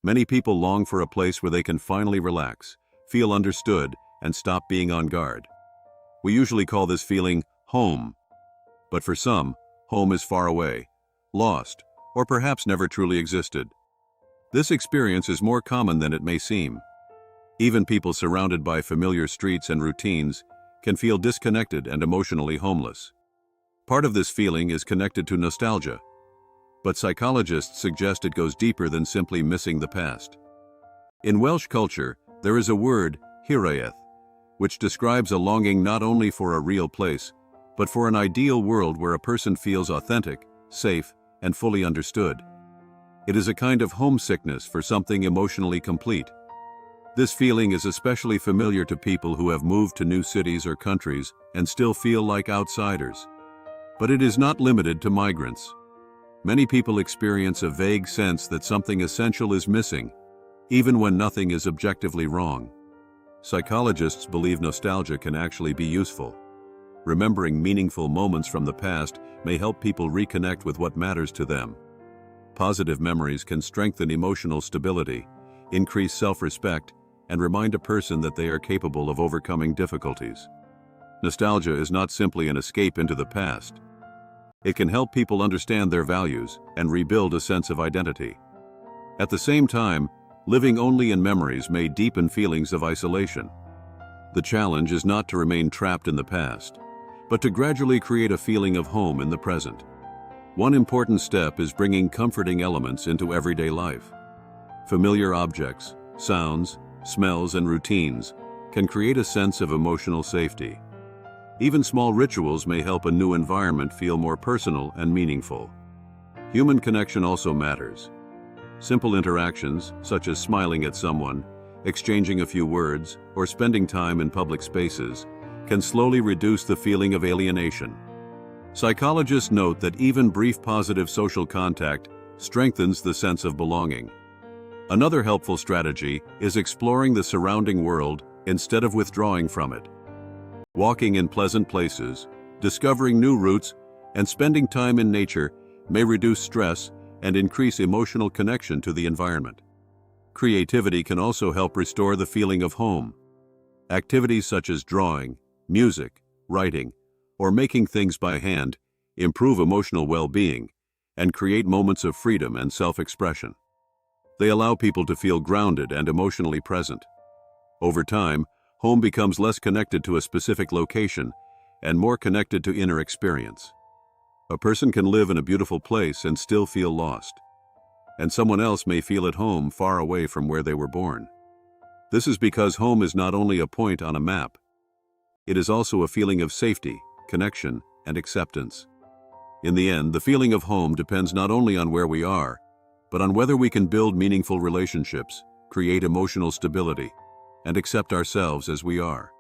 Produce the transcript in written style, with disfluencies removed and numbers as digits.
Many people long for a place where they can finally relax, feel understood, and stop being on guard. We usually call this feeling home. But for some, home is far away, lost, or perhaps never truly existed. This experience is more common than it may seem. Even people surrounded by familiar streets and routines can feel disconnected and emotionally homeless. Part of this feeling is connected to nostalgia, but psychologists suggest it goes deeper than simply missing the past. In Welsh culture, there is a word, hiraeth, which describes a longing not only for a real place, but for an ideal world where a person feels authentic, safe, and fully understood. It is a kind of homesickness for something emotionally complete. This feeling is especially familiar to people who have moved to new cities or countries and still feel like outsiders. But it is not limited to migrants. Many people experience a vague sense that something essential is missing, even when nothing is objectively wrong. Psychologists believe nostalgia can actually be useful. Remembering meaningful moments from the past may help people reconnect with what matters to them. Positive memories can strengthen emotional stability, increase self-respect, and remind a person that they are capable of overcoming difficulties. Nostalgia is not simply an escape into the past. It can help people understand their values and rebuild a sense of identity. At the same time, living only in memories may deepen feelings of isolation. The challenge is not to remain trapped in the past, but to gradually create a feeling of home in the present. One important step is bringing comforting elements into everyday life. Familiar objects, sounds, smells, and routines can create a sense of emotional safety. Even small rituals may help a new environment feel more personal and meaningful. Human connection also matters. Simple interactions, such as smiling at someone, exchanging a few words, or spending time in public spaces, can slowly reduce the feeling of alienation. Psychologists note that even brief positive social contact strengthens the sense of belonging. Another helpful strategy is exploring the surrounding world instead of withdrawing from it. Walking in pleasant places, discovering new routes, and spending time in nature may reduce stress and increase emotional connection to the environment. Creativity can also help restore the feeling of home. Activities such as drawing, music, writing, or making things by hand improve emotional well-being and create moments of freedom and self-expression. They allow people to feel grounded and emotionally present. Over time, home becomes less connected to a specific location and more connected to inner experience. A person can live in a beautiful place and still feel lost, and someone else may feel at home far away from where they were born. This is because home is not only a point on a map, it is also a feeling of safety, connection, and acceptance. In the end, the feeling of home depends not only on where we are, but on whether we can build meaningful relationships, create emotional stability, and accept ourselves as we are.